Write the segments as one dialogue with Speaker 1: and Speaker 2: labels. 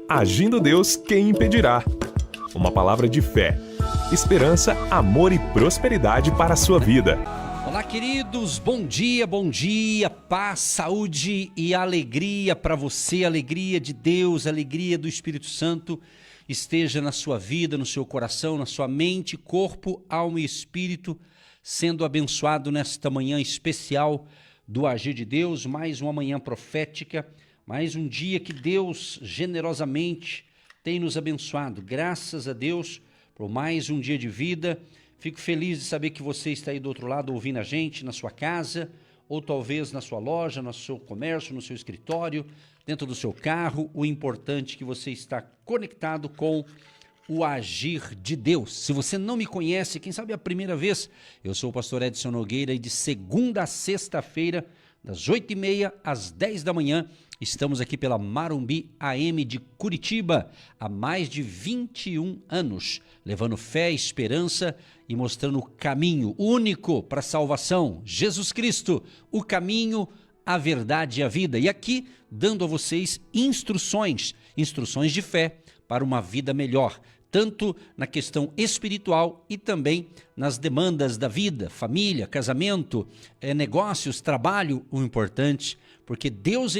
Speaker 1: Agindo Deus, quem impedirá? Uma palavra de fé, esperança, amor e prosperidade para a sua vida.
Speaker 2: Olá, queridos, bom dia, paz, saúde e alegria para você, alegria de Deus, alegria do Espírito Santo esteja na sua vida, no seu coração, na sua mente, corpo, alma e espírito, sendo abençoado nesta manhã especial do Agir de Deus, mais uma manhã profética, mais um dia que Deus generosamente tem nos abençoado. Graças a Deus por mais um dia de vida. Fico feliz de saber que você está aí do outro lado ouvindo a gente na sua casa, ou talvez na sua loja, no seu comércio, no seu escritório, dentro do seu carro. O importante é que você está conectado com o Agir de Deus. Se você não me conhece, quem sabe é a primeira vez, eu sou o pastor Edson Nogueira e de segunda a sexta-feira, das 8h30 às 10 da manhã, estamos aqui pela Marumbi AM de Curitiba, há mais de 21 anos, levando fé, esperança e mostrando o caminho único para a salvação, Jesus Cristo, o caminho, a verdade e a vida. E aqui, dando a vocês instruções de fé para uma vida melhor, tanto na questão espiritual e também nas demandas da vida, família, casamento, negócios, trabalho, o importante, porque Deus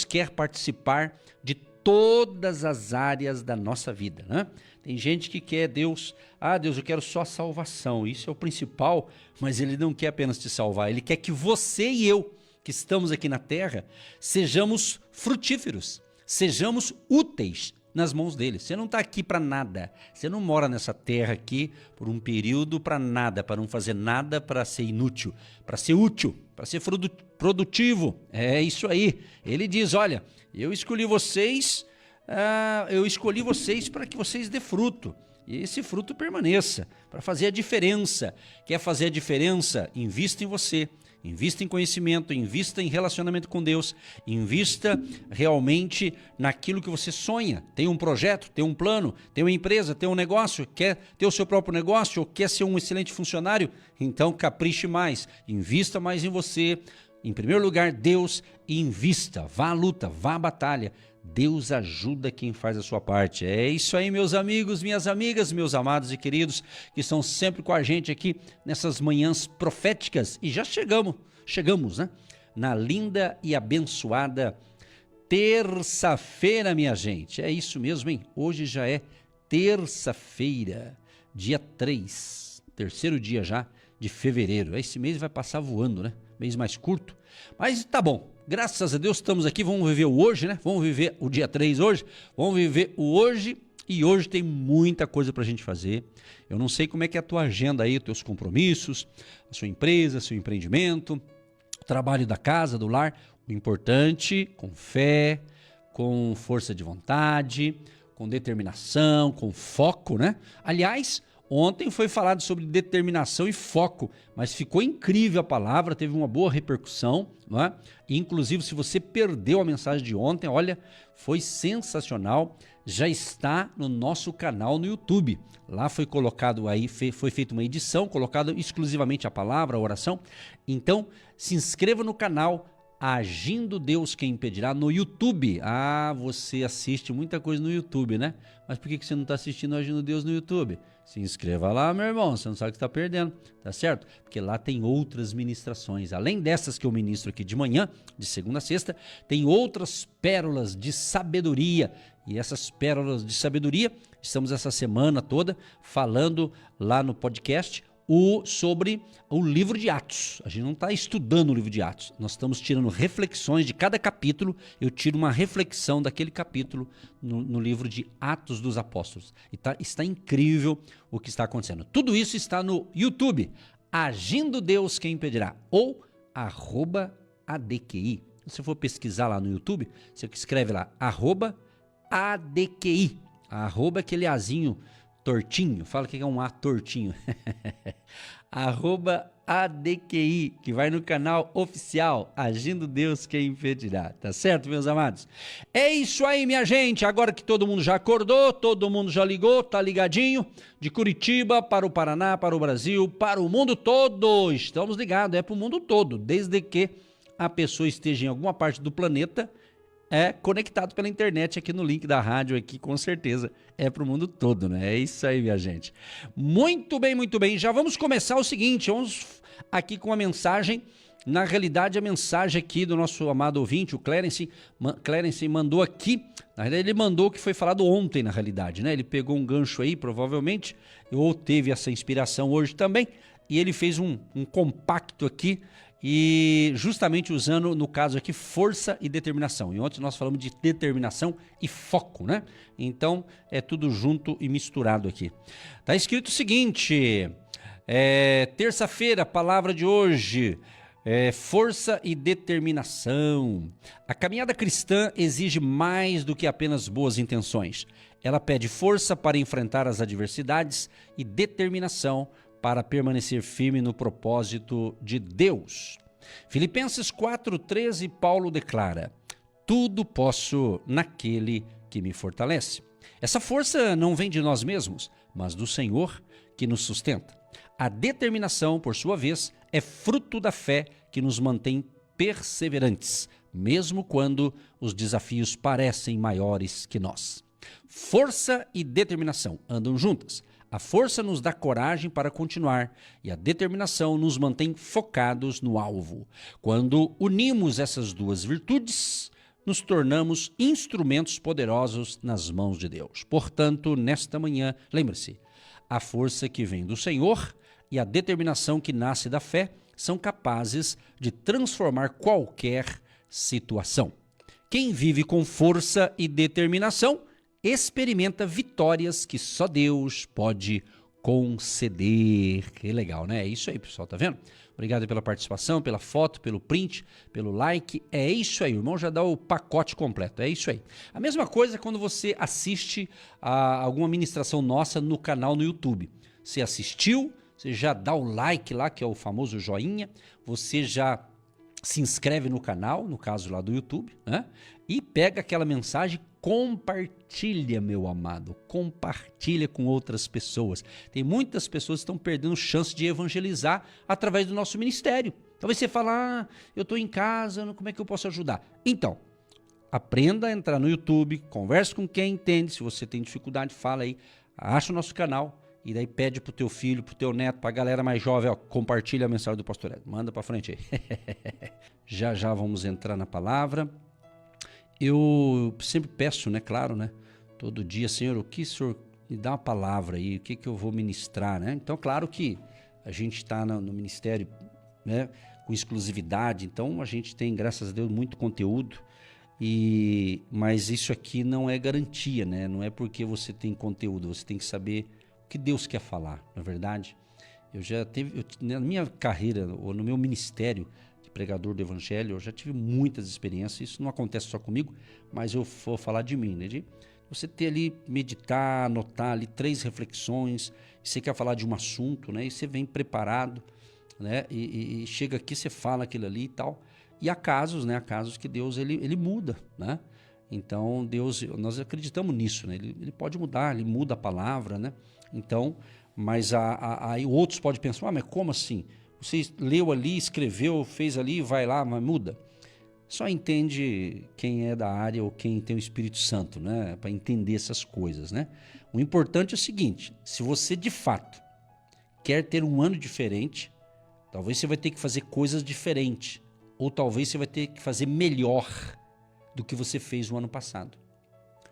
Speaker 2: quer participar de todas as áreas da nossa vida, né? Tem gente que quer Deus, Deus, eu quero só a salvação, isso é o principal, mas Ele não quer apenas te salvar, Ele quer que você e eu, que estamos aqui na terra, sejamos frutíferos, sejamos úteis nas mãos dele. Você não está aqui para nada, você não mora nessa terra aqui por um período para nada, para não fazer nada, para ser inútil, para ser útil, para ser produtivo. É isso aí. Ele diz, olha, eu escolhi vocês para que vocês dê fruto. E esse fruto permaneça, para fazer a diferença. Quer fazer a diferença? Invista em você. Invista em conhecimento, invista em relacionamento com Deus, invista realmente naquilo que você sonha. Tem um projeto, tem um plano, tem uma empresa, tem um negócio, quer ter o seu próprio negócio ou quer ser um excelente funcionário? Então capriche mais, invista mais em você. Em primeiro lugar, Deus, invista, vá à luta, vá à batalha. Deus ajuda quem faz a sua parte. É isso aí, meus amigos, minhas amigas, meus amados e queridos, que estão sempre com a gente aqui nessas manhãs proféticas. E já chegamos, né? Na linda e abençoada terça-feira, minha gente. É isso mesmo, hein? Hoje já é terça-feira, dia 3, terceiro dia já de fevereiro. Esse mês vai passar voando, né? Mês mais curto, mas tá bom. Graças a Deus estamos aqui, vamos viver o hoje, né? Vamos viver o dia 3 hoje, vamos viver o hoje e hoje tem muita coisa pra gente fazer. Eu não sei como é que é a tua agenda aí, os teus compromissos, a sua empresa, seu empreendimento, o trabalho da casa, do lar. O importante, com fé, com força de vontade, com determinação, com foco, né? Aliás, ontem foi falado sobre determinação e foco, mas ficou incrível a palavra, teve uma boa repercussão, não é? Inclusive, se você perdeu a mensagem de ontem, olha, foi sensacional, já está no nosso canal no YouTube. Lá foi colocado aí, foi feita uma edição, colocado exclusivamente a palavra, a oração. Então, se inscreva no canal Agindo Deus, quem impedirá, no YouTube. Você assiste muita coisa no YouTube, né? Mas por que você não está assistindo Agindo Deus no YouTube? Se inscreva lá, meu irmão, você não sabe o que está perdendo, tá certo? Porque lá tem outras ministrações. Além dessas que eu ministro aqui de manhã, de segunda a sexta, tem outras pérolas de sabedoria. E essas pérolas de sabedoria, estamos essa semana toda falando lá no podcast sobre o livro de Atos. A gente não está estudando o livro de Atos, nós estamos tirando reflexões de cada capítulo. Eu tiro uma reflexão daquele capítulo no livro de Atos dos Apóstolos. E está incrível o que está acontecendo. Tudo isso está no YouTube, Agindo Deus, quem impedirá, ou @ADQI. Se você for pesquisar lá no YouTube, você escreve lá, @ADQI, aquele azinho tortinho, fala que é um A tortinho, @ADQI, que vai no canal oficial, Agindo Deus, quem impedirá, tá certo, meus amados? É isso aí, minha gente, agora que todo mundo já acordou, todo mundo já ligou, tá ligadinho, de Curitiba para o Paraná, para o Brasil, para o mundo todo, estamos ligados, é para o mundo todo, desde que a pessoa esteja em alguma parte do planeta, conectado pela internet aqui no link da rádio aqui, com certeza. É para o mundo todo, né? É isso aí, minha gente. Muito bem, muito bem. Já vamos começar o seguinte, vamos aqui com a mensagem. Na realidade, a mensagem aqui do nosso amado ouvinte, o Clarence mandou aqui. Na realidade, ele mandou o que foi falado ontem, na realidade, né? Ele pegou um gancho aí, provavelmente, ou teve essa inspiração hoje também, e ele fez um compacto aqui, e justamente usando, no caso aqui, força e determinação. E ontem nós falamos de determinação e foco, né? Então, é tudo junto e misturado aqui. Tá escrito o seguinte, terça-feira, palavra de hoje, força e determinação. A caminhada cristã exige mais do que apenas boas intenções. Ela pede força para enfrentar as adversidades e determinação para permanecer firme no propósito de Deus. Filipenses 4,13, Paulo declara: tudo posso naquele que me fortalece. Essa força não vem de nós mesmos, mas do Senhor que nos sustenta. A determinação, por sua vez, é fruto da fé que nos mantém perseverantes, mesmo quando os desafios parecem maiores que nós. Força e determinação andam juntas. A força nos dá coragem para continuar e a determinação nos mantém focados no alvo. Quando unimos essas duas virtudes, nos tornamos instrumentos poderosos nas mãos de Deus. Portanto, nesta manhã, lembre-se, a força que vem do Senhor e a determinação que nasce da fé são capazes de transformar qualquer situação. Quem vive com força e determinação experimenta vitórias que só Deus pode conceder. Que legal, né? É isso aí, pessoal, tá vendo? Obrigado pela participação, pela foto, pelo print, pelo like. É isso aí, o irmão já dá o pacote completo, é isso aí. A mesma coisa quando você assiste a alguma ministração nossa no canal no YouTube. Você assistiu, você já dá o like lá, que é o famoso joinha, você já se inscreve no canal, no caso lá do YouTube, né? E pega aquela mensagem, compartilha, meu amado, compartilha com outras pessoas. Tem muitas pessoas que estão perdendo chance de evangelizar através do nosso ministério. Talvez você fale, eu estou em casa, como é que eu posso ajudar? Então, aprenda a entrar no YouTube, converse com quem entende, se você tem dificuldade, fala aí, acha o nosso canal, e daí pede pro teu filho, pro teu neto, pra galera mais jovem, compartilha a mensagem do pastor Ed. Manda pra frente aí. Já vamos entrar na palavra. Eu sempre peço, né, claro, né, todo dia, Senhor, o que o Senhor me dá uma palavra aí, o que eu vou ministrar, né? Então, claro que a gente está no ministério, né, com exclusividade, então a gente tem, graças a Deus, muito conteúdo, mas isso aqui não é garantia, né? Não é porque você tem conteúdo, você tem que saber o que Deus quer falar, não é verdade? Na minha carreira, ou no meu ministério, pregador do evangelho, eu já tive muitas experiências, isso não acontece só comigo, mas eu vou falar de mim, né? De você ter ali, meditar, anotar ali 3 reflexões, você quer falar de um assunto, né? E você vem preparado, né? E chega aqui, você fala aquilo ali e tal. E há casos, né? Há casos que Deus, ele muda, né? Então, Deus, nós acreditamos nisso, né? Ele pode mudar, ele muda a palavra, né? Então, mas aí outros podem pensar, mas como assim? Você leu ali, escreveu, fez ali, vai lá, mas muda. Só entende quem é da área ou quem tem o Espírito Santo, né? Para entender essas coisas, né? O importante é o seguinte, se você de fato quer ter um ano diferente, talvez você vai ter que fazer coisas diferentes. Ou talvez você vai ter que fazer melhor do que você fez no ano passado.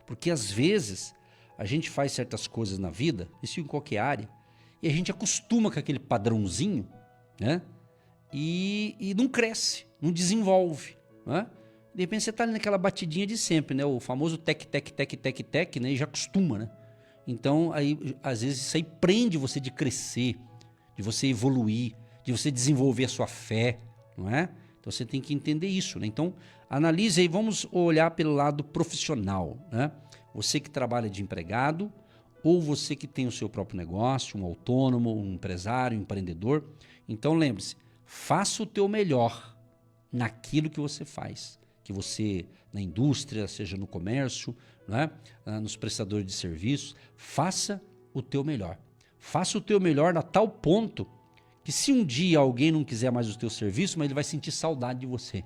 Speaker 2: Porque às vezes a gente faz certas coisas na vida, isso em qualquer área, e a gente acostuma com aquele padrãozinho, né? E não cresce, não desenvolve, né? De repente você está ali naquela batidinha de sempre, né? O famoso tec, né? E já acostuma, né? Então, aí, às vezes isso aí prende você de crescer, de você evoluir, de você desenvolver a sua fé, não é? Então você tem que entender isso, né? Então, analise aí, vamos olhar pelo lado profissional, né? Você que trabalha de empregado, ou você que tem o seu próprio negócio, um autônomo, um empresário, um empreendedor. Então lembre-se, faça o teu melhor naquilo que você faz. Que você, na indústria, seja no comércio, né? Nos prestadores de serviços, faça o teu melhor. Faça o teu melhor a tal ponto que se um dia alguém não quiser mais o teu serviço, mas ele vai sentir saudade de você.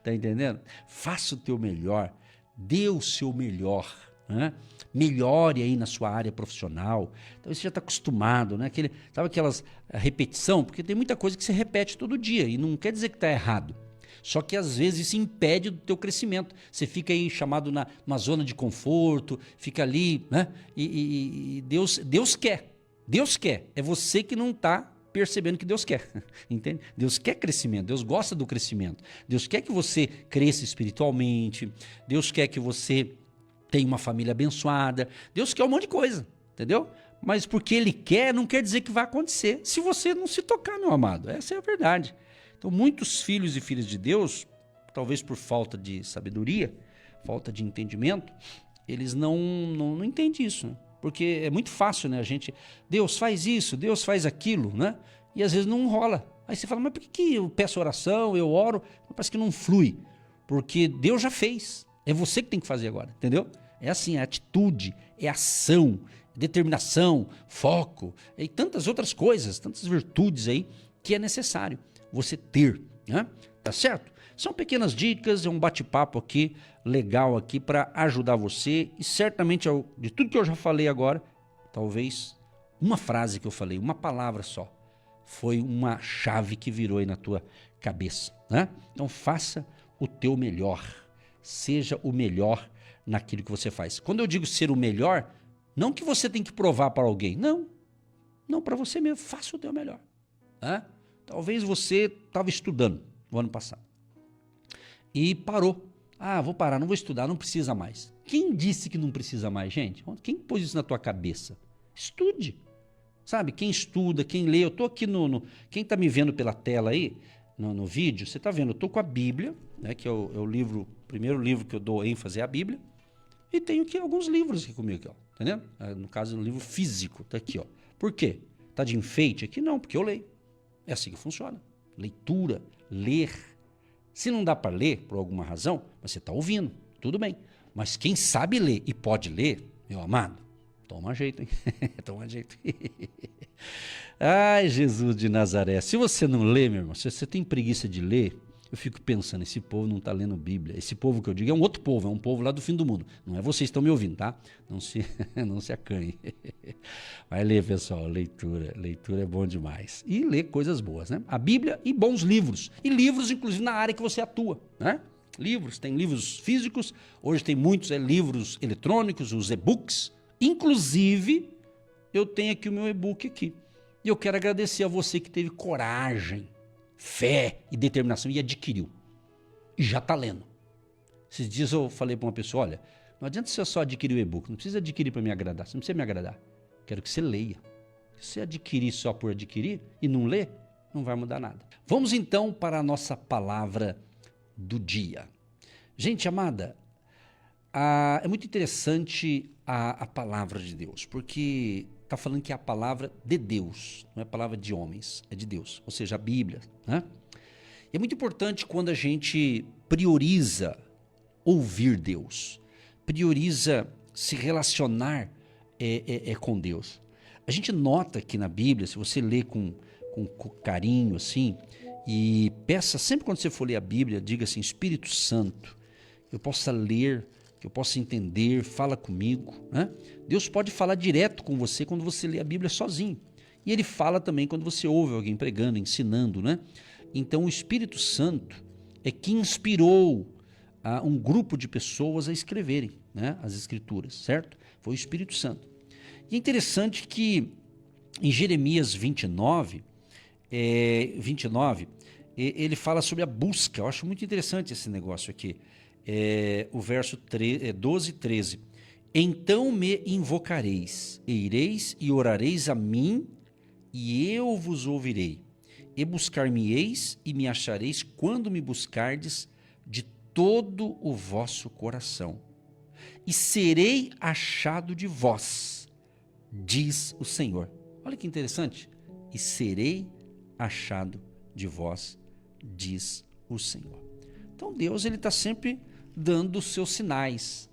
Speaker 2: Tá entendendo? Faça o teu melhor, dê o seu melhor, né? Melhore aí na sua área profissional. Talvez você já está acostumado, né? Sabe aquelas repetição? Porque tem muita coisa que você repete todo dia e não quer dizer que está errado. Só que às vezes isso impede do teu crescimento. Você fica aí chamado numa zona de conforto, fica ali, né? E Deus quer. Deus quer. É você que não está percebendo que Deus quer. Entende? Deus quer crescimento. Deus gosta do crescimento. Deus quer que você cresça espiritualmente. Deus quer que você tenha uma família abençoada. Deus quer um monte de coisa. Entendeu? Mas porque Ele quer, não quer dizer que vai acontecer. Se você não se tocar, meu amado. Essa é a verdade. Então, muitos filhos e filhas de Deus, talvez por falta de sabedoria, falta de entendimento, eles não entendem isso, né? Porque é muito fácil, né? Deus faz isso, Deus faz aquilo, né? E às vezes não rola. Aí você fala, mas por que eu peço oração, eu oro, mas parece que não flui? Porque Deus já fez. É você que tem que fazer agora, entendeu? É assim, é atitude, é ação, determinação, foco e tantas outras coisas, tantas virtudes aí que é necessário você ter, né? Tá certo? São pequenas dicas, é um bate-papo aqui, legal aqui para ajudar você e certamente de tudo que eu já falei agora, talvez uma frase que eu falei, uma palavra só, foi uma chave que virou aí na tua cabeça, né? Então faça o teu melhor, seja o melhor naquilo que você faz. Quando eu digo ser o melhor, não que você tem que provar para alguém, não para você mesmo, faça o teu melhor, né? Talvez você estava estudando no ano passado e parou. Ah, vou parar, não vou estudar, não precisa mais. Quem disse que não precisa mais, gente? Quem pôs isso na tua cabeça? Estude. Sabe, quem estuda, quem lê, eu estou aqui quem está me vendo pela tela aí, no vídeo, você está vendo, eu estou com a Bíblia, né, que é o primeiro livro que eu dou ênfase é a Bíblia, e tenho aqui alguns livros aqui comigo, aqui, ó, entendendo? No caso, um livro físico, está aqui, ó. Por quê? Está de enfeite aqui? Não, porque eu leio. É assim que funciona. Leitura, ler. Se não dá para ler, por alguma razão, mas você está ouvindo, tudo bem. Mas quem sabe ler e pode ler, meu amado, toma jeito, hein? Toma jeito. Ai, Jesus de Nazaré. Se você não lê, meu irmão, se você tem preguiça de ler, eu fico pensando, esse povo não está lendo Bíblia. Esse povo que eu digo é um outro povo, é um povo lá do fim do mundo. Não é vocês que estão me ouvindo, tá? Não se acanhe. Vai ler, pessoal, leitura é bom demais. E ler coisas boas, né? A Bíblia e bons livros. E livros, inclusive, na área que você atua, né? Livros, tem livros físicos, hoje tem muitos livros eletrônicos, os e-books. Inclusive, eu tenho aqui o meu e-book aqui. E eu quero agradecer a você que teve coragem, fé e determinação e adquiriu. E já está lendo. Esses dias eu falei para uma pessoa, olha, não adianta você só adquirir o e-book, não precisa adquirir para me agradar, você não precisa me agradar. Quero que você leia. Se você adquirir só por adquirir e não ler, não vai mudar nada. Vamos então para a nossa palavra do dia. Gente amada, é muito interessante a palavra de Deus, porque está falando que é a palavra de Deus, não é a palavra de homens, é de Deus, ou seja, a Bíblia, né? E é muito importante quando a gente prioriza ouvir Deus, prioriza se relacionar com Deus. A gente nota que na Bíblia, se você lê com carinho assim, e peça, sempre quando você for ler a Bíblia, diga assim, Espírito Santo, eu possa ler, que eu possa entender, fala comigo, né? Deus pode falar direto com você quando você lê a Bíblia sozinho. E Ele fala também quando você ouve alguém pregando, ensinando, né? Então o Espírito Santo é que inspirou um grupo de pessoas a escreverem, né, as Escrituras, certo? Foi o Espírito Santo. E é interessante que em Jeremias 29, ele fala sobre a busca. Eu acho muito interessante esse negócio aqui. O verso 12 e 13. Então me invocareis, e ireis e orareis a mim, e eu vos ouvirei. E buscar-me-eis e me achareis quando me buscardes de todo o vosso coração. E serei achado de vós, diz o Senhor. Olha que interessante. E serei achado de vós, diz o Senhor. Então Deus está sempre dando os seus sinais,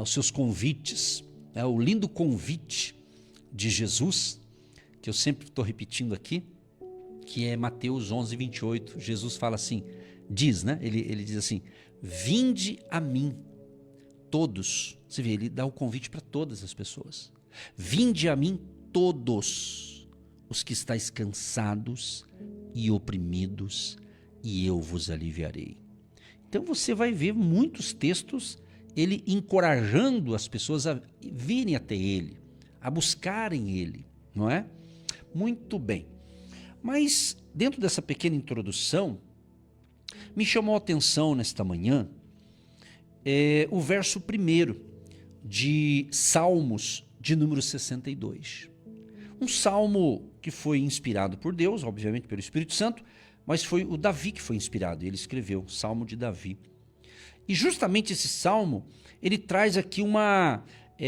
Speaker 2: os seus convites, o lindo convite de Jesus, que eu sempre estou repetindo aqui, que é Mateus 11, 28. Jesus fala assim, diz, né? Ele diz assim: vinde a mim, todos. Você vê, ele dá o convite para todas as pessoas. Vinde a mim todos os que estáis cansados e oprimidos, e eu vos aliviarei. Então você vai ver muitos textos, ele encorajando as pessoas a virem até ele, a buscarem ele, não é? Muito bem. Mas dentro dessa pequena introdução, me chamou a atenção nesta manhã o verso 1 de Salmos de número 62. Um salmo que foi inspirado por Deus, obviamente pelo Espírito Santo, mas foi o Davi que foi inspirado, ele escreveu, Salmo de Davi. E justamente esse salmo, ele traz aqui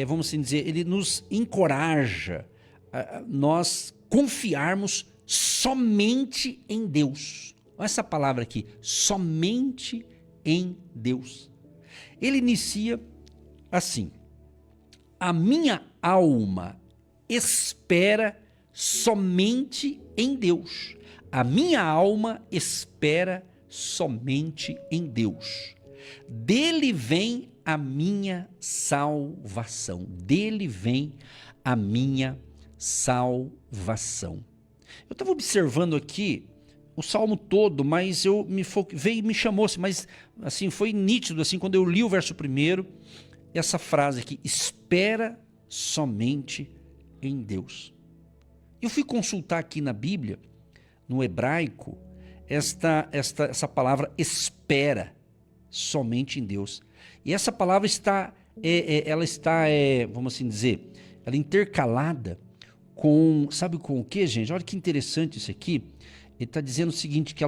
Speaker 2: vamos assim dizer, ele nos encoraja a nós confiarmos somente em Deus. Olha essa palavra aqui, somente em Deus. Ele inicia assim: a minha alma espera somente em Deus. A minha alma espera somente em Deus. Dele vem a minha salvação. Dele vem a minha salvação. Eu estava observando aqui o salmo todo, mas veio e me chamou, mas assim, foi nítido assim, quando eu li o verso 1, essa frase aqui: espera somente em Deus. Eu fui consultar aqui na Bíblia, no hebraico, essa palavra espera somente em Deus. E essa palavra ela está, vamos assim dizer, ela é intercalada com, sabe com o que, gente? Olha que interessante isso aqui. Ele está dizendo o seguinte, que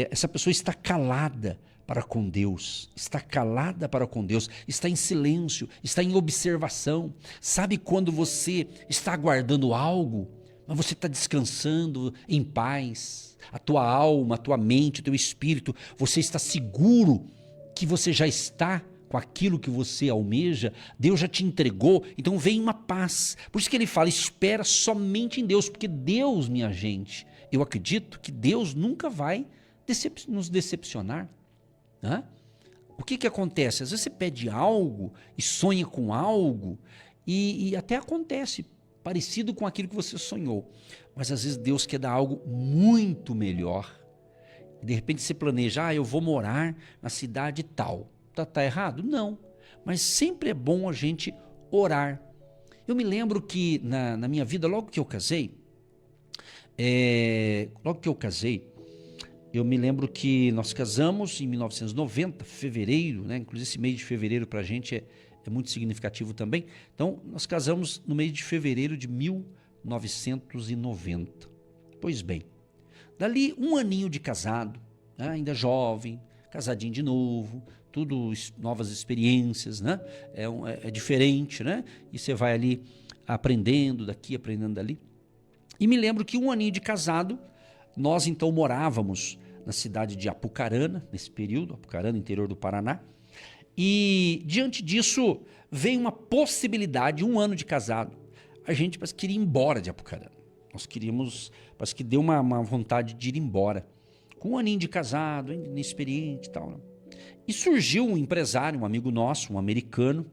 Speaker 2: essa pessoa está calada para com Deus, está calada para com Deus, está em silêncio, está em observação. Sabe quando você está aguardando algo, mas você está descansando em paz, a tua alma, a tua mente, o teu espírito, você está seguro que você já está com aquilo que você almeja, Deus já te entregou, então vem uma paz. Por isso que ele fala, espera somente em Deus, porque Deus, minha gente, eu acredito que Deus nunca vai nos decepcionar. O que acontece? Às vezes você pede algo e sonha com algo e até acontece parecido com aquilo que você sonhou, mas às vezes Deus quer dar algo muito melhor. De repente você planeja, eu vou morar na cidade tal. Tá errado? Não, mas sempre é bom a gente orar. Eu me lembro que na minha vida, logo que eu casei, eu me lembro que nós casamos em 1990, fevereiro, né? Inclusive esse mês de fevereiro para a gente é muito significativo também. Então, nós casamos no mês de fevereiro de 1990. Pois bem, dali um aninho de casado, né? Ainda jovem, casadinho de novo, tudo novas experiências, né? É diferente, né? E você vai ali aprendendo daqui, aprendendo dali. E me lembro que um aninho de casado, nós então morávamos na cidade de Apucarana, nesse período, Apucarana, interior do Paraná. E diante disso veio uma possibilidade, um ano de casado. A gente parece que queria ir embora de Apucarana. Nós queríamos, parece que deu uma vontade de ir embora. Com um aninho de casado, inexperiente e tal. Né? E surgiu um empresário, um amigo nosso, um americano.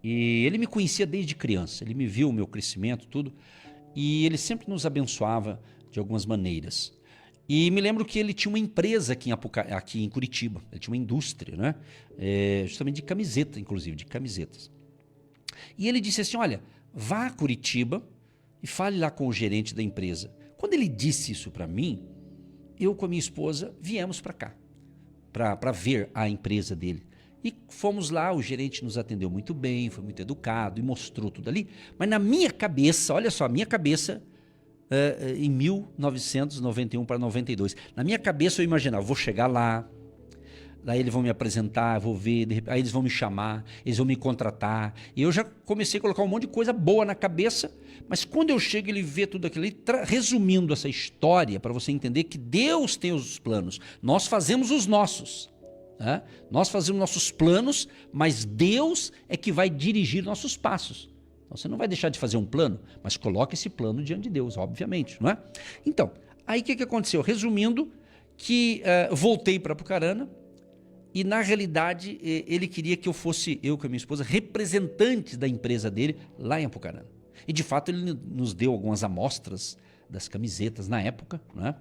Speaker 2: E ele me conhecia desde criança. Ele me viu o meu crescimento, tudo. E ele sempre nos abençoava de algumas maneiras. E me lembro que ele tinha uma empresa aqui em Curitiba. Ele tinha uma indústria, né? Justamente de camiseta, inclusive, de camisetas. E ele disse assim, olha, vá a Curitiba e fale lá com o gerente da empresa. Quando ele disse isso para mim, eu com a minha esposa viemos para cá, para ver a empresa dele. E fomos lá, o gerente nos atendeu muito bem, foi muito educado e mostrou tudo ali. Mas na minha cabeça, olha só, a minha cabeça... em 1991 para 92. Na minha cabeça eu imaginava, vou chegar lá, daí eles vão me apresentar, vou ver, aí eles vão me chamar, eles vão me contratar. E eu já comecei a colocar um monte de coisa boa na cabeça, mas quando eu chego ele vê tudo aquilo ali, resumindo essa história, para você entender que Deus tem os planos, nós fazemos os nossos. Né? Nós fazemos nossos planos, mas Deus é que vai dirigir nossos passos. Então, você não vai deixar de fazer um plano, mas coloque esse plano diante de Deus, obviamente, não é? Então, aí o que aconteceu? Resumindo, que voltei para Apucarana e, na realidade, ele queria que eu fosse, eu com a minha esposa, representante da empresa dele lá em Apucarana. E, de fato, ele nos deu algumas amostras das camisetas na época, né?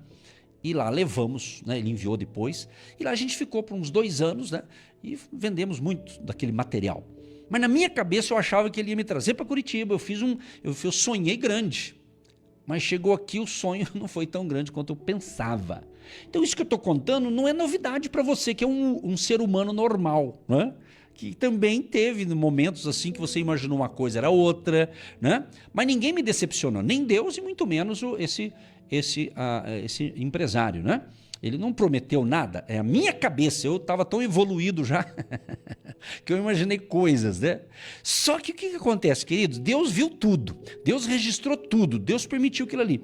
Speaker 2: E lá levamos, né? Ele enviou depois. E lá a gente ficou por uns 2 anos, né? E vendemos muito daquele material. Mas na minha cabeça eu achava que ele ia me trazer para Curitiba. Eu sonhei grande. Mas chegou aqui, o sonho não foi tão grande quanto eu pensava. Então isso que eu estou contando não é novidade para você, que é um ser humano normal, né? Que também teve momentos assim que você imaginou uma coisa, era outra, né? Mas ninguém me decepcionou, nem Deus e muito menos esse empresário, né? Ele não prometeu nada, é a minha cabeça, eu estava tão evoluído já que eu imaginei coisas, né? Só que o que acontece, queridos? Deus viu tudo, Deus registrou tudo, Deus permitiu aquilo ali.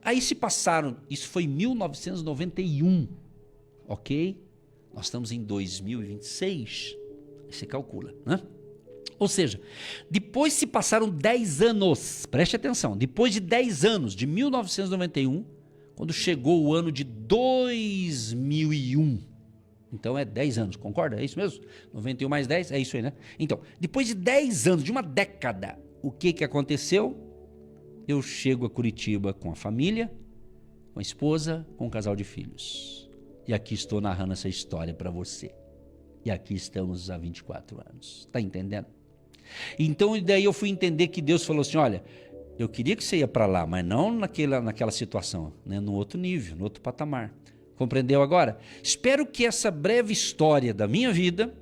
Speaker 2: Aí se passaram, isso foi em 1991, ok? Nós estamos em 2026, você calcula, né? Ou seja, depois se passaram 10 anos, preste atenção, depois de 10 anos, de 1991, quando chegou o ano de 2001, então é 10 anos, concorda? É isso mesmo? 91 mais 10, é isso aí, né? Então, depois de 10 anos, de uma década, o que aconteceu? Eu chego a Curitiba com a família, com a esposa, com um casal de filhos. E aqui estou narrando essa história para você. E aqui estamos há 24 anos. Tá entendendo? Então, daí eu fui entender que Deus falou assim, olha, eu queria que você ia para lá, mas não naquela situação, né? No outro nível, no outro patamar. Compreendeu agora? Espero que essa breve história da minha vida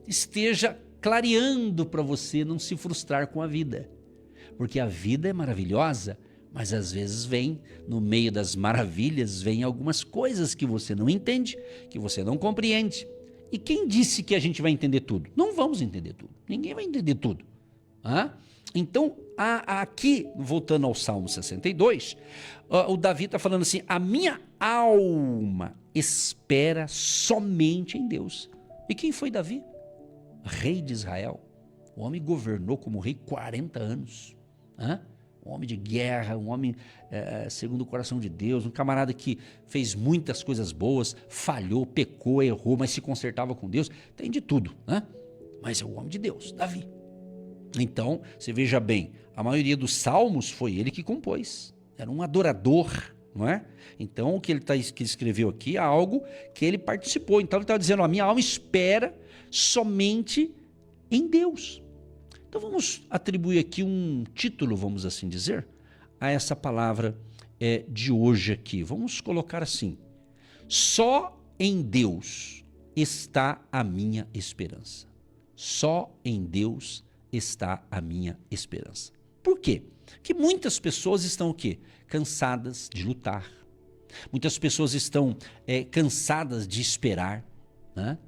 Speaker 2: esteja clareando para você não se frustrar com a vida. Porque a vida é maravilhosa, mas às vezes vem, no meio das maravilhas, vem algumas coisas que você não entende, que você não compreende. E quem disse que a gente vai entender tudo? Não vamos entender tudo. Ninguém vai entender tudo. Então, aqui, voltando ao Salmo 62, o Davi está falando assim, a minha alma espera somente em Deus. E quem foi Davi? Rei de Israel. O homem governou como rei 40 anos. Um homem de guerra, um homem segundo o coração de Deus, um camarada que fez muitas coisas boas, falhou, pecou, errou, mas se consertava com Deus, tem de tudo, né? Mas é o homem de Deus, Davi. Então, você veja bem, a maioria dos salmos foi ele que compôs, era um adorador, não é? Então, o que ele escreveu aqui é algo que ele participou, então ele está dizendo, a minha alma espera somente em Deus. Então vamos atribuir aqui um título, vamos assim dizer, a essa palavra de hoje aqui. Vamos colocar assim, só em Deus está a minha esperança. Só em Deus está a minha esperança. Por quê? Porque muitas pessoas estão o quê? Cansadas de lutar. Muitas pessoas estão cansadas de esperar, né?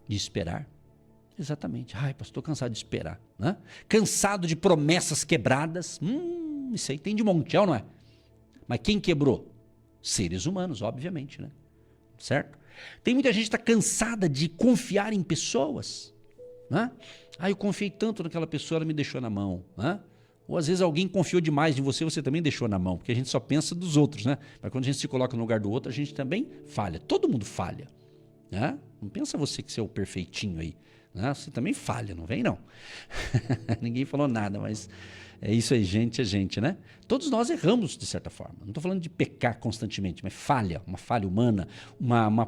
Speaker 2: De esperar. Exatamente. Ai, pastor, estou cansado de esperar, né? Cansado de promessas quebradas. Isso aí tem de montão, não é? Mas quem quebrou? Seres humanos, obviamente, né? Certo? Tem muita gente que está cansada de confiar em pessoas, né? Eu confiei tanto naquela pessoa, ela me deixou na mão, né? Ou às vezes alguém confiou demais em você, você também deixou na mão, porque a gente só pensa dos outros, né? Mas quando a gente se coloca no lugar do outro, a gente também falha. Todo mundo falha, né? Não pensa você que você é o perfeitinho aí. Você também falha, não vem não. Ninguém falou nada, mas é isso aí, gente é gente, né? Todos nós erramos de certa forma. Não estou falando de pecar constantemente, mas falha, uma falha humana, uma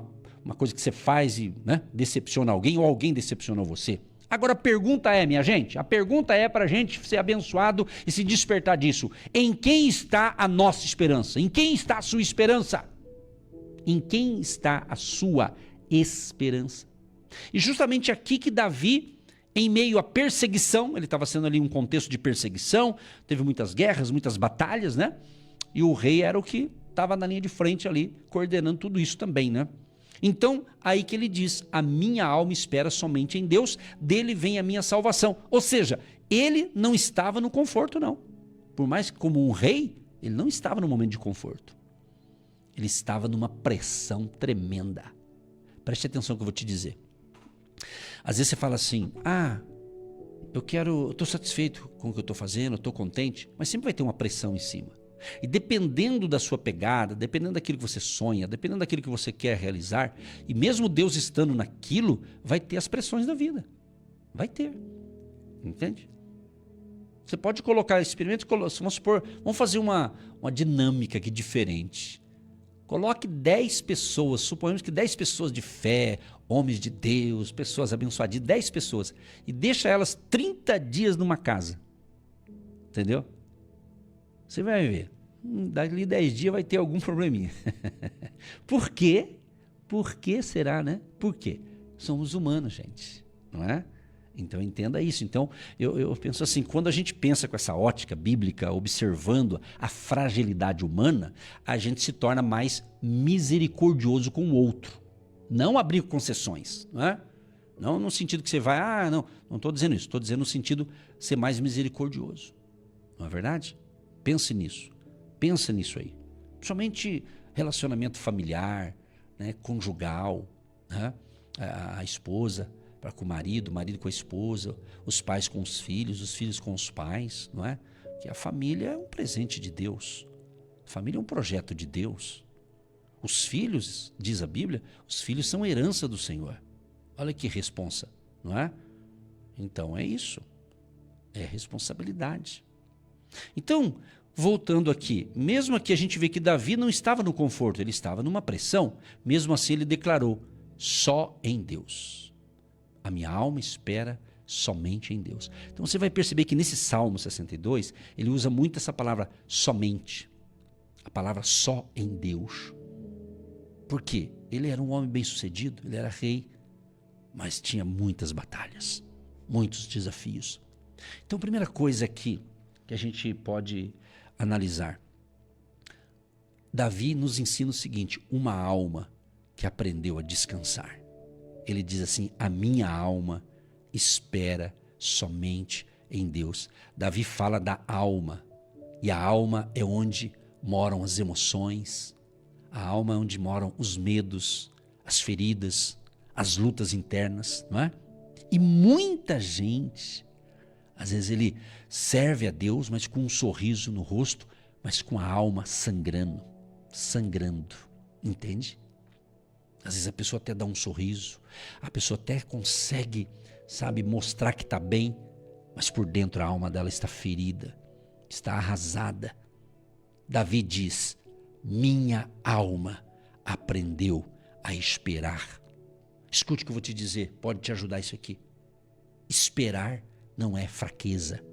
Speaker 2: coisa que você faz e, né, decepciona alguém ou alguém decepcionou você. Agora a pergunta é, minha gente, a pergunta é para a gente ser abençoado e se despertar disso. Em quem está a nossa esperança? Em quem está a sua esperança? Em quem está a sua esperança? E justamente aqui que Davi, em meio à perseguição, ele estava sendo ali um contexto de perseguição, teve muitas guerras, muitas batalhas, né? E o rei era o que estava na linha de frente ali, coordenando tudo isso também, né? Então, aí que ele diz, a minha alma espera somente em Deus, dele vem a minha salvação. Ou seja, ele não estava no conforto, não. Por mais que como um rei, ele não estava no momento de conforto. Ele estava numa pressão tremenda. Preste atenção no que eu vou te dizer. Às vezes você fala assim, eu estou satisfeito com o que eu estou fazendo, eu estou contente, mas sempre vai ter uma pressão em cima. E dependendo da sua pegada, dependendo daquilo que você sonha, dependendo daquilo que você quer realizar, e mesmo Deus estando naquilo, vai ter as pressões da vida. Vai ter. Entende? Você pode colocar, experimente, vamos supor, vamos fazer uma dinâmica aqui diferente. Coloque 10 pessoas, suponhamos que 10 pessoas de fé, homens de Deus, pessoas abençoadas, 10 pessoas, e deixa elas 30 dias numa casa. Entendeu? Você vai ver, dali 10 dias vai ter algum probleminha. Por quê? Por que será, né? Por quê? Somos humanos, gente, não é? Então entenda isso. Então eu penso assim, quando a gente pensa com essa ótica bíblica, observando a fragilidade humana, a gente se torna mais misericordioso com o outro. Não abrir concessões, não é? Não no sentido que você vai, não estou dizendo isso, estou dizendo no sentido de ser mais misericordioso. Não é verdade? Pense nisso. Pensa nisso aí. Principalmente relacionamento familiar, né, conjugal, né? A esposa para com o marido com a esposa, os pais com os filhos com os pais, não é? Que a família é um presente de Deus. A família é um projeto de Deus. Os filhos, diz a Bíblia, os filhos são herança do Senhor. Olha que responsa, não é? Então é isso. É responsabilidade. Então, voltando aqui, mesmo aqui a gente vê que Davi não estava no conforto, ele estava numa pressão, mesmo assim ele declarou, só em Deus. A minha alma espera somente em Deus. Então você vai perceber que nesse Salmo 62, ele usa muito essa palavra somente. A palavra só em Deus. Por quê? Ele era um homem bem-sucedido, ele era rei, mas tinha muitas batalhas, muitos desafios. Então a primeira coisa aqui que a gente pode analisar. Davi nos ensina o seguinte, uma alma que aprendeu a descansar. Ele diz assim, a minha alma espera somente em Deus. Davi fala da alma, e a alma é onde moram as emoções, a alma é onde moram os medos, as feridas, as lutas internas, não é? E muita gente, às vezes ele serve a Deus, mas com um sorriso no rosto, mas com a alma sangrando, entende? Às vezes a pessoa até dá um sorriso, a pessoa até consegue, sabe, mostrar que está bem, mas por dentro a alma dela está ferida, está arrasada. Davi diz, minha alma aprendeu a esperar. Escute o que eu vou te dizer, pode te ajudar isso aqui. Esperar não é fraqueza,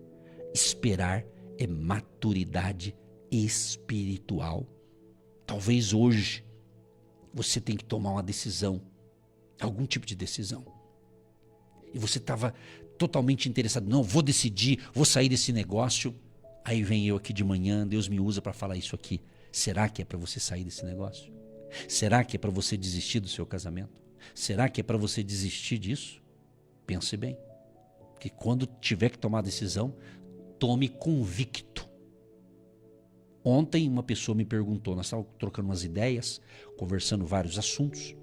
Speaker 2: esperar é maturidade espiritual. Talvez hoje você tenha que tomar uma decisão, algum tipo de decisão. E você estava totalmente interessado, não, vou decidir, vou sair desse negócio. Aí vem eu aqui de manhã, Deus me usa para falar isso aqui. Será que é para você sair desse negócio? Será que é para você desistir do seu casamento? Será que é para você desistir disso? Pense bem. Que quando tiver que tomar a decisão, tome convicto. Ontem uma pessoa me perguntou, nós estávamos trocando umas ideias, conversando vários assuntos,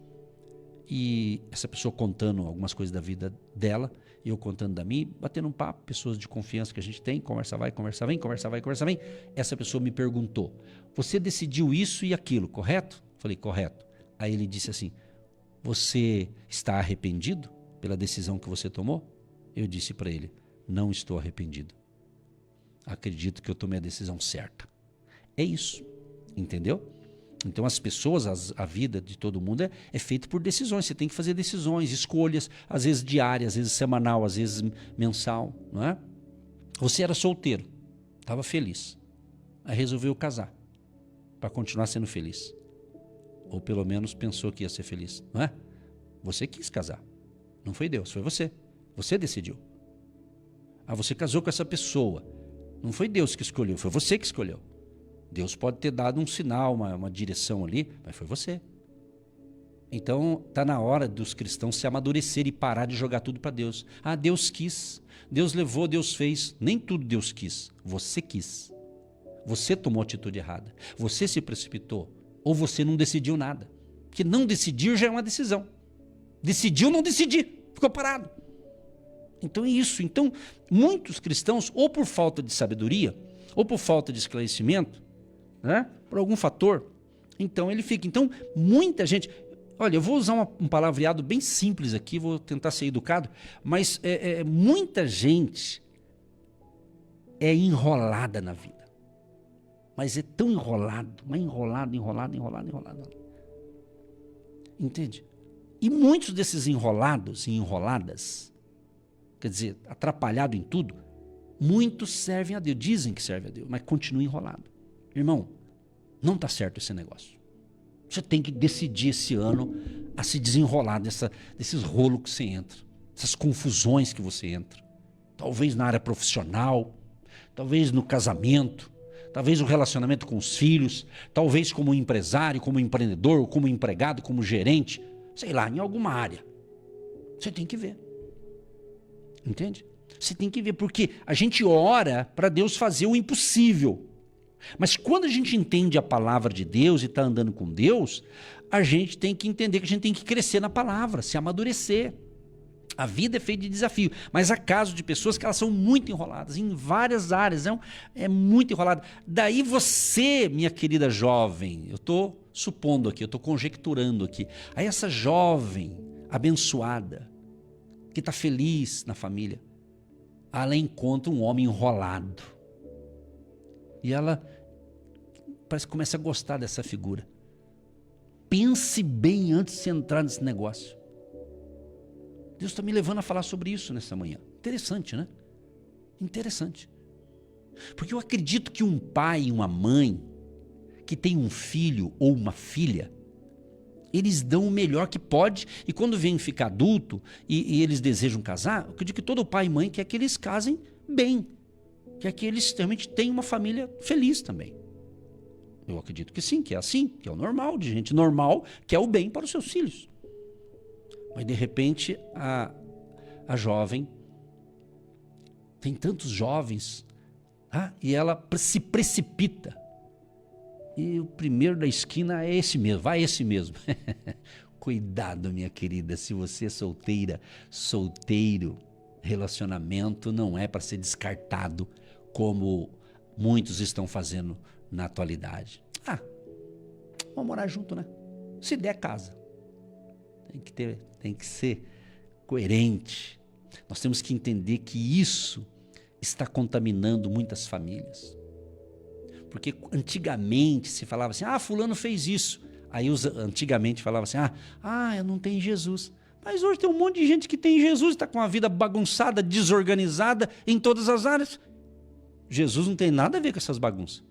Speaker 2: e essa pessoa contando algumas coisas da vida dela, eu contando da minha, batendo um papo, pessoas de confiança que a gente tem, conversa vai, conversa vem, conversa vai, conversa vem. Essa pessoa me perguntou, você decidiu isso e aquilo, correto? Falei, correto. Aí ele disse assim, você está arrependido pela decisão que você tomou? Eu disse para ele, não estou arrependido. Acredito que eu tomei a decisão certa. É isso, entendeu? Então as pessoas, a vida de todo mundo é feita por decisões. Você tem que fazer decisões, escolhas, às vezes diárias, às vezes semanal, às vezes mensal, não é? Você era solteiro, estava feliz, aí resolveu casar para continuar sendo feliz. Ou pelo menos pensou que ia ser feliz, não é? Você quis casar, não foi Deus, foi você. Você decidiu. Ah, você casou com essa pessoa, não foi Deus que escolheu, foi você que escolheu. Deus pode ter dado um sinal, uma direção ali, mas foi você. Então, está na hora dos cristãos se amadurecerem e parar de jogar tudo para Deus. Ah, Deus quis, Deus levou, Deus fez. Nem tudo Deus quis, você quis. Você tomou a atitude errada, você se precipitou, ou você não decidiu nada. Porque não decidir já é uma decisão. Decidiu não decidir, ficou parado. Então é isso. Então, muitos cristãos, ou por falta de sabedoria, ou por falta de esclarecimento, né? Por algum fator. Então ele fica. Então, muita gente. Olha, eu vou usar um palavreado bem simples aqui, vou tentar ser educado, mas muita gente é enrolada na vida. Mas é tão enrolado, mas enrolado. Entende? E muitos desses enrolados e enroladas, quer dizer, atrapalhado em tudo, muitos servem a Deus, dizem que servem a Deus, mas continuam enrolado. Irmão, não está certo esse negócio. Você tem que decidir esse ano a se desenrolar desses rolos que você entra, essas confusões que você entra. Talvez na área profissional, talvez no casamento, talvez no relacionamento com os filhos, talvez como empresário, como empreendedor, como empregado, como gerente, sei lá, em alguma área. Você tem que ver. Entende? Você tem que ver, porque a gente ora para Deus fazer o impossível. Mas quando a gente entende a palavra de Deus e está andando com Deus, a gente tem que entender que a gente tem que crescer na palavra, se amadurecer. A vida é feita de desafio, mas há casos de pessoas que elas são muito enroladas, em várias áreas, é muito enrolada. Daí você, minha querida jovem, eu estou supondo aqui, eu estou conjecturando aqui, aí essa jovem abençoada, que está feliz na família, ela encontra um homem enrolado. E ela parece que começa a gostar dessa figura. Pense bem antes de você entrar nesse negócio. Deus está me levando a falar sobre isso nessa manhã. Interessante, né? Interessante. Porque eu acredito que um pai e uma mãe que tem um filho ou uma filha, eles dão o melhor que pode, e quando vêm ficar adulto e eles desejam casar, eu acredito que todo pai e mãe quer que eles casem bem, quer que eles realmente tenham uma família feliz também. Eu acredito que sim, que é assim, que é o normal, de gente normal, que é o bem para os seus filhos. Mas de repente a jovem, tem tantos jovens, e ela se precipita. E o primeiro da esquina é esse mesmo, vai esse mesmo. Cuidado, minha querida, se você é solteira, solteiro, relacionamento não é para ser descartado como muitos estão fazendo na atualidade. Vamos morar junto, né? Se der, casa. Tem que ser coerente. Nós temos que entender que isso está contaminando muitas famílias. Porque antigamente se falava assim, fulano fez isso. Aí antigamente falava assim, eu não tenho Jesus. Mas hoje tem um monte de gente que tem Jesus, está com a vida bagunçada, desorganizada em todas as áreas. Jesus não tem nada a ver com essas bagunças.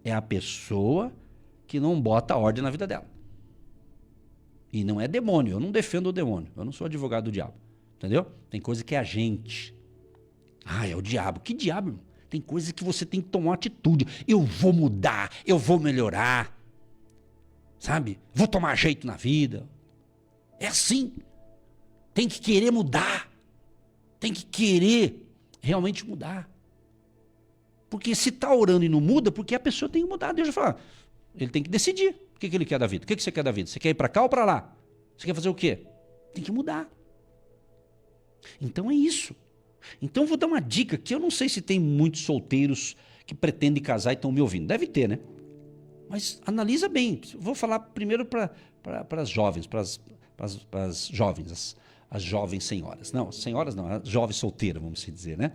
Speaker 2: É a pessoa que não bota ordem na vida dela. E não é demônio, eu não defendo o demônio, eu não sou advogado do diabo, entendeu? Tem coisa que é a gente. É o diabo. Que diabo, irmão? Tem coisa que você tem que tomar atitude. Eu vou mudar, eu vou melhorar, sabe? Vou tomar jeito na vida. É assim. Tem que querer mudar. Tem que querer realmente mudar. Porque se está orando e não muda, porque a pessoa tem que mudar. Deixa eu falar. Ele tem que decidir. O que ele quer da vida? O que você quer da vida? Você quer ir para cá ou para lá? Você quer fazer o quê? Tem que mudar. Então é isso. Então eu vou dar uma dica que eu não sei se tem muitos solteiros que pretendem casar e estão me ouvindo. Deve ter, né? Mas analisa bem. Vou falar primeiro para as jovens, para as jovens, as jovens senhoras. Não, senhoras não, as jovens solteiras, vamos dizer, né?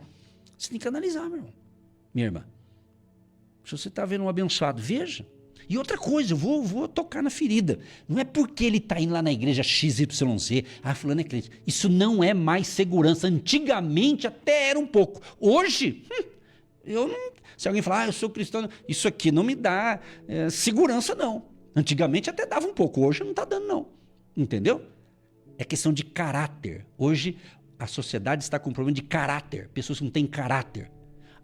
Speaker 2: Você tem que analisar, meu irmão. Minha irmã. Se você está vendo um abençoado, veja. E outra coisa, eu vou tocar na ferida. Não é porque ele está indo lá na igreja XYZ, fulano é crente. Isso não é mais segurança. Antigamente até era um pouco. Hoje, eu não... Se alguém falar, eu sou cristão, isso aqui não me dá segurança, não. Antigamente até dava um pouco, hoje não está dando, não. Entendeu? É questão de caráter. Hoje a sociedade está com um problema de caráter. Pessoas que não têm caráter.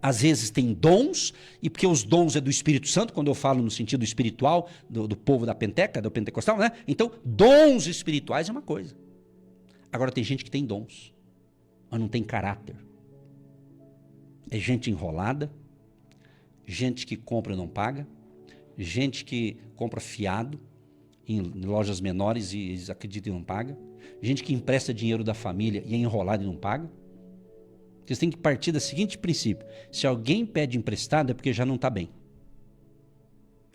Speaker 2: Às vezes tem dons, e porque os dons é do Espírito Santo, quando eu falo no sentido espiritual, do povo da Penteca, do pentecostal, né? Então, dons espirituais é uma coisa. Agora tem gente que tem dons, mas não tem caráter. É gente enrolada, gente que compra e não paga, gente que compra fiado em lojas menores e eles acreditam e não paga, gente que empresta dinheiro da família e é enrolado e não paga. Vocês têm que partir do seguinte princípio: se alguém pede emprestado é porque já não está bem.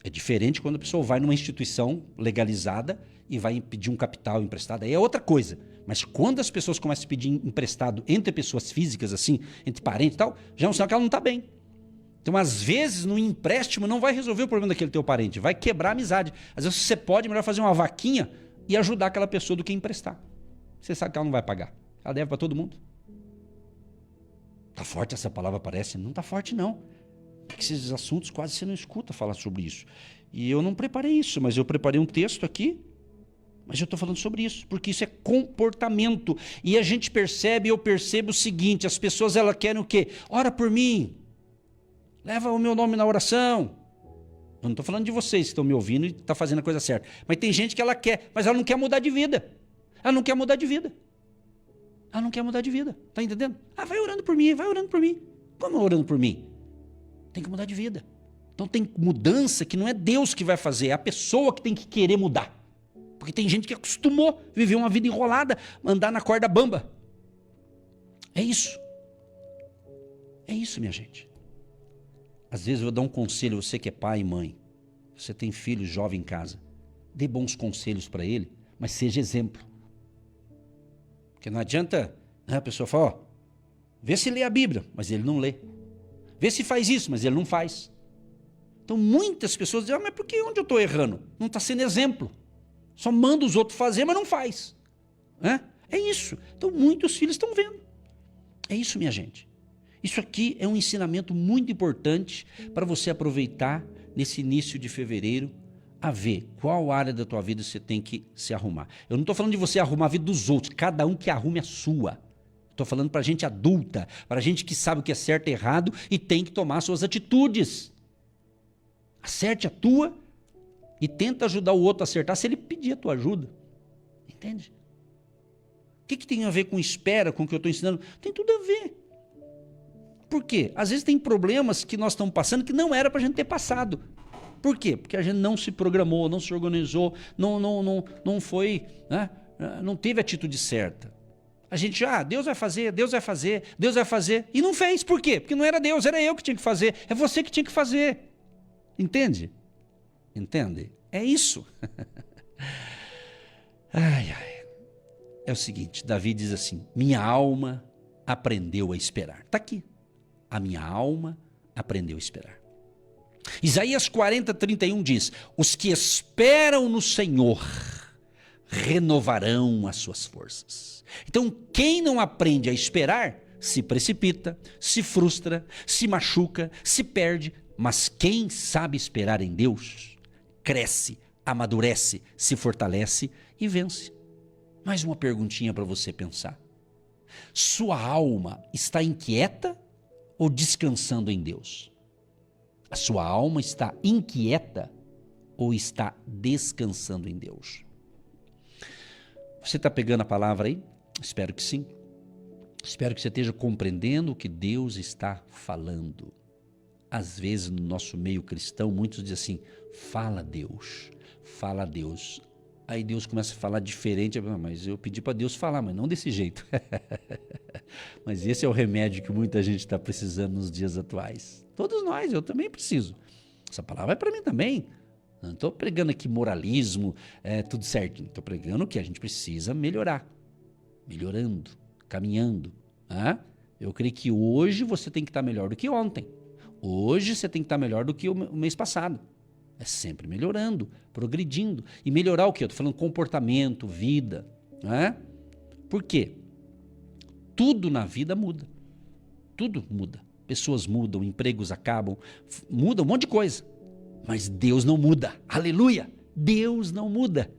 Speaker 2: É diferente quando a pessoa vai numa instituição legalizada e vai pedir um capital emprestado. Aí é outra coisa. Mas quando as pessoas começam a pedir emprestado entre pessoas físicas, assim, entre parentes e tal, já é um sinal que ela não está bem. Então, às vezes, no empréstimo não vai resolver o problema daquele teu parente, vai quebrar a amizade. Às vezes você pode melhor fazer uma vaquinha e ajudar aquela pessoa do que emprestar. Você sabe que ela não vai pagar. Ela deve para todo mundo. Tá forte essa palavra, parece? Não tá forte, não. Porque esses assuntos quase você não escuta falar sobre isso. E eu não preparei isso, mas eu preparei um texto aqui, mas eu estou falando sobre isso, porque isso é comportamento. E a gente percebe, eu percebo o seguinte, as pessoas elas querem o quê? Ora por mim. Leva o meu nome na oração. Eu não estou falando de vocês que estão me ouvindo e estão fazendo a coisa certa. Mas tem gente que ela quer, mas ela não quer mudar de vida. Ela não quer mudar de vida. Ela não quer mudar de vida. Está entendendo? Ah, vai orando por mim, vai orando por mim. Como orando por mim? Tem que mudar de vida. Então tem mudança que não é Deus que vai fazer, é a pessoa que tem que querer mudar. Porque tem gente que acostumou a viver uma vida enrolada, andar na corda bamba. É isso. É isso, minha gente. Às vezes eu vou dar um conselho, você que é pai e mãe, você tem filho jovem em casa, dê bons conselhos para ele, mas seja exemplo. Porque não adianta, né, a pessoa fala, ó, vê se lê a Bíblia, mas ele não lê. Vê se faz isso, mas ele não faz. Então muitas pessoas dizem, mas por que onde eu estou errando? Não está sendo exemplo. Só manda os outros fazer, mas não faz. É isso. Então muitos filhos estão vendo. É isso, minha gente. Isso aqui é um ensinamento muito importante para você aproveitar nesse início de fevereiro a ver qual área da tua vida você tem que se arrumar. Eu não estou falando de você arrumar a vida dos outros, cada um que arrume a sua. Estou falando para gente adulta, para gente que sabe o que é certo e errado e tem que tomar suas atitudes. Acerte a tua e tenta ajudar o outro a acertar se ele pedir a tua ajuda. Entende? O que tem a ver com espera, com o que eu estou ensinando? Tem tudo a ver. Por quê? Às vezes tem problemas que nós estamos passando que não era para a gente ter passado. Por quê? Porque a gente não se programou, não se organizou, não foi, né? Não teve a atitude certa. A gente, Deus vai fazer, Deus vai fazer, Deus vai fazer. E não fez. Por quê? Porque não era Deus, era eu que tinha que fazer. É você que tinha que fazer. Entende? Entende? É isso. É o seguinte, Davi diz assim, minha alma aprendeu a esperar. Está aqui. A minha alma aprendeu a esperar. Isaías 40:31 diz, os que esperam no Senhor renovarão as suas forças. Então, quem não aprende a esperar, se precipita, se frustra, se machuca, se perde. Mas quem sabe esperar em Deus, cresce, amadurece, se fortalece e vence. Mais uma perguntinha para você pensar. Sua alma está inquieta ou descansando em Deus? A sua alma está inquieta ou está descansando em Deus? Você está pegando a palavra aí? Espero que sim. Espero que você esteja compreendendo o que Deus está falando. Às vezes, no nosso meio cristão, muitos dizem assim, fala a Deus, fala a Deus. Aí Deus começa a falar diferente, mas eu pedi para Deus falar, mas não desse jeito. Mas esse é o remédio que muita gente está precisando nos dias atuais. Todos nós, eu também preciso. Essa palavra é para mim também. Não estou pregando aqui moralismo, tudo certinho. Estou pregando que a gente precisa melhorar. Melhorando, caminhando. Eu creio que hoje você tem que estar melhor do que ontem. Hoje você tem que estar melhor do que o mês passado. É sempre melhorando, progredindo. E melhorar o quê? Eu estou falando comportamento, vida. Por quê? Tudo na vida muda. Tudo muda. Pessoas mudam, empregos acabam, muda um monte de coisa. Mas Deus não muda. Aleluia! Deus não muda.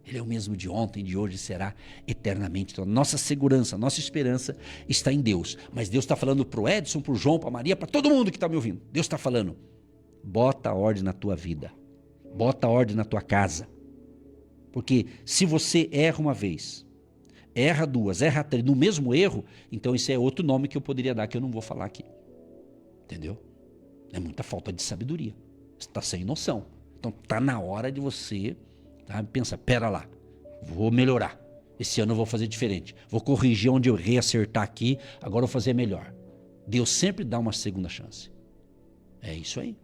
Speaker 2: Ele é o mesmo de ontem, de hoje, será eternamente. Então, nossa segurança, nossa esperança está em Deus. Mas Deus está falando para o Edson, para o João, para a Maria, para todo mundo que está me ouvindo. Deus está falando, bota a ordem na tua vida. Bota a ordem na tua casa. Porque se você erra uma vez, erra duas, erra três, no mesmo erro, então isso é outro nome que eu poderia dar, que eu não vou falar aqui. Entendeu? É muita falta de sabedoria. Você está sem noção. Então está na hora de você... Pensa, pera lá, vou melhorar. Esse ano eu vou fazer diferente. Vou corrigir onde eu errei, acertar aqui, agora eu vou fazer melhor. Deus sempre dá uma segunda chance. É isso aí.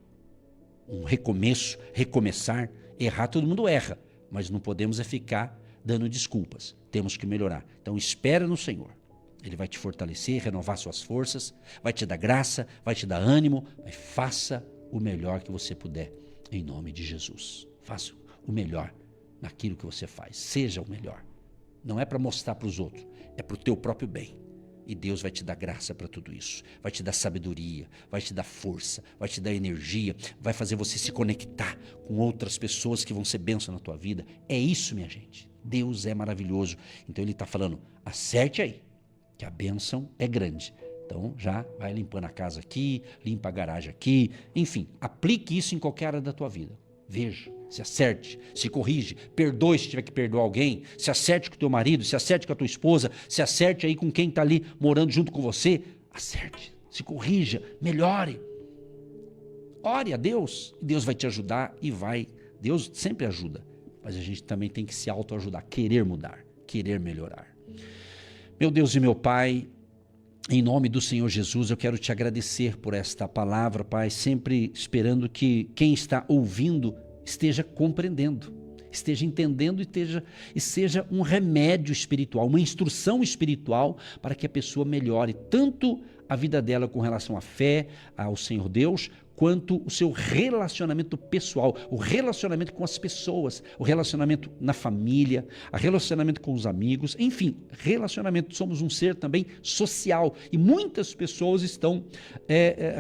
Speaker 2: um recomeço, recomeçar. Errar, todo mundo erra, mas não podemos ficar dando desculpas. Temos que melhorar. Então espera no Senhor. Ele vai te fortalecer, renovar suas forças, vai te dar graça, vai te dar ânimo, mas faça o melhor que você puder, em nome de Jesus. Faça o melhor naquilo que você faz. Seja o melhor. Não é para mostrar para os outros, é para o teu próprio bem. E Deus vai te dar graça para tudo isso. Vai te dar sabedoria, vai te dar força, vai te dar energia, vai fazer você se conectar com outras pessoas que vão ser bênção na tua vida. É isso, minha gente. Deus é maravilhoso. Então Ele está falando, acerte aí, que a bênção é grande. Então já vai limpando a casa aqui, limpa a garagem aqui, enfim, aplique isso em qualquer área da tua vida. Veja, se acerte, se corrige, perdoe se tiver que perdoar alguém, se acerte com o teu marido, se acerte com a tua esposa, se acerte aí com quem está ali morando junto com você, acerte, se corrija, melhore. Ore a Deus, e Deus vai te ajudar e Deus sempre ajuda, mas a gente também tem que se autoajudar, querer mudar, querer melhorar. Meu Deus e meu Pai, em nome do Senhor Jesus, eu quero te agradecer por esta palavra, Pai, sempre esperando que quem está ouvindo esteja compreendendo, esteja entendendo e seja um remédio espiritual, uma instrução espiritual para que a pessoa melhore tanto a vida dela com relação à fé, ao Senhor Deus, quanto o seu relacionamento pessoal, o relacionamento com as pessoas, o relacionamento na família, o relacionamento com os amigos, enfim, relacionamento. Somos um ser também social e muitas pessoas estão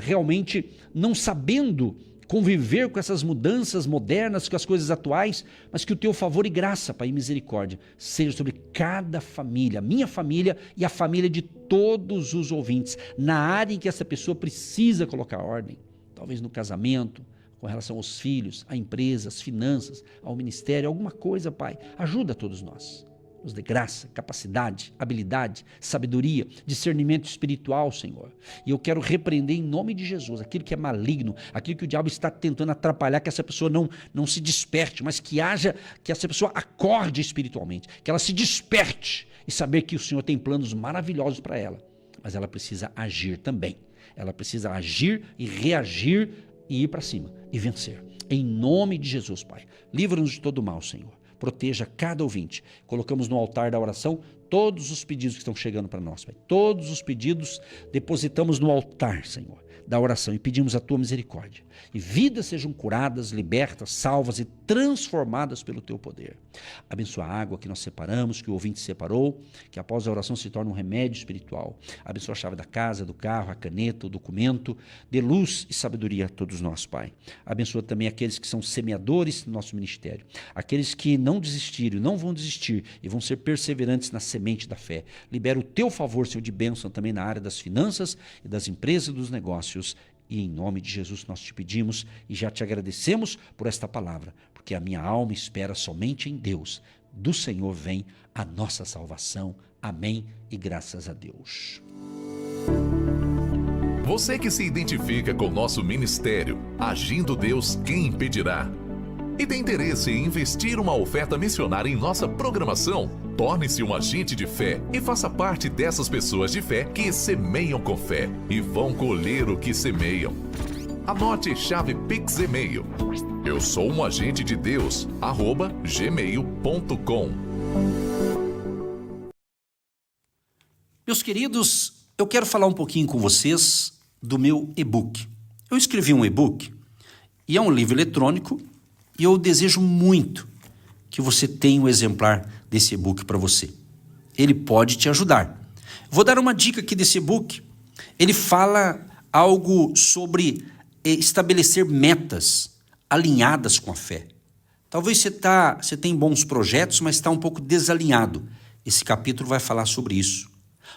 Speaker 2: realmente não sabendo conviver com essas mudanças modernas, com as coisas atuais, mas que o teu favor e graça, Pai, e misericórdia, seja sobre cada família, a minha família e a família de todos os ouvintes, na área em que essa pessoa precisa colocar ordem, talvez no casamento, com relação aos filhos, à empresa, às finanças, ao ministério, alguma coisa, Pai, ajuda todos nós. Nos dê graça, capacidade, habilidade, sabedoria, discernimento espiritual, Senhor. E eu quero repreender em nome de Jesus aquilo que é maligno, aquilo que o diabo está tentando atrapalhar, que essa pessoa não se desperte, mas que essa pessoa acorde espiritualmente, que ela se desperte e saber que o Senhor tem planos maravilhosos para ela. Mas ela precisa agir também. Ela precisa agir e reagir e ir para cima e vencer. Em nome de Jesus, Pai. Livra-nos de todo mal, Senhor. Proteja cada ouvinte. Colocamos no altar da oração todos os pedidos que estão chegando para nós, Pai. Todos os pedidos depositamos no altar, Senhor, da oração e pedimos a tua misericórdia. E vidas sejam curadas, libertas, salvas e transformadas pelo teu poder. Abençoa a água que nós separamos, que o ouvinte separou, que após a oração se torne um remédio espiritual. Abençoa a chave da casa, do carro, a caneta, o documento. Dê luz e sabedoria a todos nós, Pai. Abençoa também aqueles que são semeadores do nosso ministério. Aqueles que não desistiram, não vão desistir e vão ser perseverantes na semente da fé. Libera o teu favor, Senhor, de bênção também na área das finanças e das empresas e dos negócios. E em nome de Jesus nós te pedimos e já te agradecemos por esta palavra, porque a minha alma espera somente em Deus. Do Senhor vem a nossa salvação. Amém e graças a Deus.
Speaker 3: Você que se identifica com o nosso ministério, Agindo Deus, quem impedirá? E tem interesse em investir uma oferta missionária em nossa programação? Torne-se um agente de fé e faça parte dessas pessoas de fé que semeiam com fé e vão colher o que semeiam. Anote chave Pix e-mail. Eu sou um agente de Deus, @gmail.com.
Speaker 2: Meus queridos, eu quero falar um pouquinho com vocês do meu e-book. Eu escrevi um e-book e é um livro eletrônico e eu desejo muito que você tenha um exemplar desse e-book para você. Ele pode te ajudar. Vou dar uma dica aqui desse e-book. Ele fala algo sobre estabelecer metas alinhadas com a fé. Talvez você tenha bons projetos, mas está um pouco desalinhado. Esse capítulo vai falar sobre isso.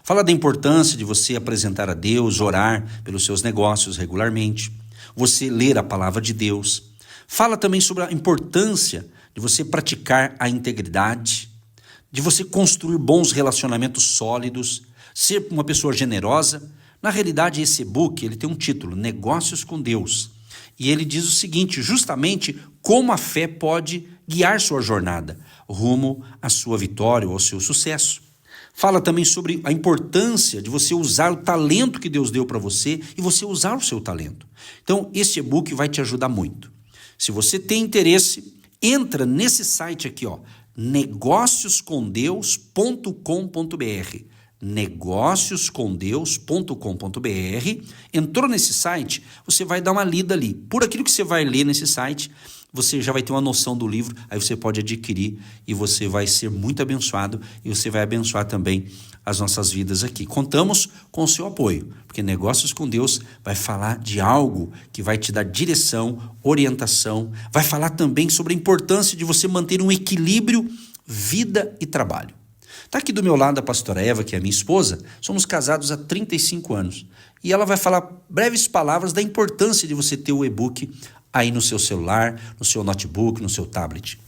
Speaker 2: Fala da importância de você apresentar a Deus, orar pelos seus negócios regularmente, você ler a palavra de Deus. Fala também sobre a importância de você praticar a integridade, de você construir bons relacionamentos sólidos, ser uma pessoa generosa. Na realidade, esse e-book ele tem um título, Negócios com Deus. E ele diz o seguinte, justamente como a fé pode guiar sua jornada rumo à sua vitória ou ao seu sucesso. Fala também sobre a importância de você usar o talento que Deus deu para você e você usar o seu talento. Então, esse e-book vai te ajudar muito.
Speaker 4: Se você tem interesse, entra nesse site aqui, ó, negócioscomdeus.com.br. negócioscomdeus.com.br. Entrou nesse site, você vai dar uma lida ali. Por aquilo que você vai ler nesse site, você já vai ter uma noção do livro, aí você pode adquirir e você vai ser muito abençoado e você vai abençoar também as nossas vidas aqui. Contamos com o seu apoio, porque Negócios com Deus vai falar de algo que vai te dar direção, orientação, vai falar também sobre a importância de você manter um equilíbrio vida e trabalho. Está aqui do meu lado a pastora Eva, que é a minha esposa. Somos casados há 35 anos. E ela vai falar breves palavras da importância de você ter o e-book aí no seu celular, no seu notebook, no seu tablet.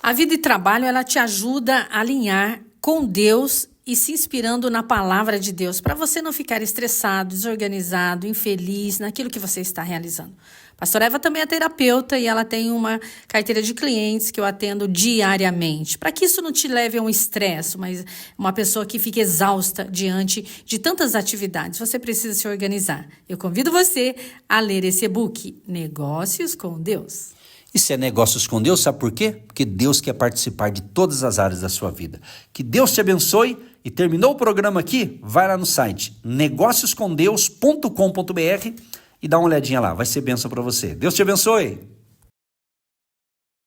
Speaker 5: A vida e trabalho, ela te ajuda a alinhar com Deus e se inspirando na palavra de Deus, para você não ficar estressado, desorganizado, infeliz naquilo que você está realizando. Pastora Eva também é terapeuta e ela tem uma carteira de clientes que eu atendo diariamente. Para que isso não te leve a um estresse, mas uma pessoa que fica exausta diante de tantas atividades, você precisa se organizar. Eu convido você a ler esse e-book, Negócios com Deus.
Speaker 4: Isso é Negócios com Deus, sabe por quê? Porque Deus quer participar de todas as áreas da sua vida. Que Deus te abençoe e terminou o programa aqui? Vai lá no site negócioscomdeus.com.br e dá uma olhadinha lá, vai ser bênção para você. Deus te abençoe!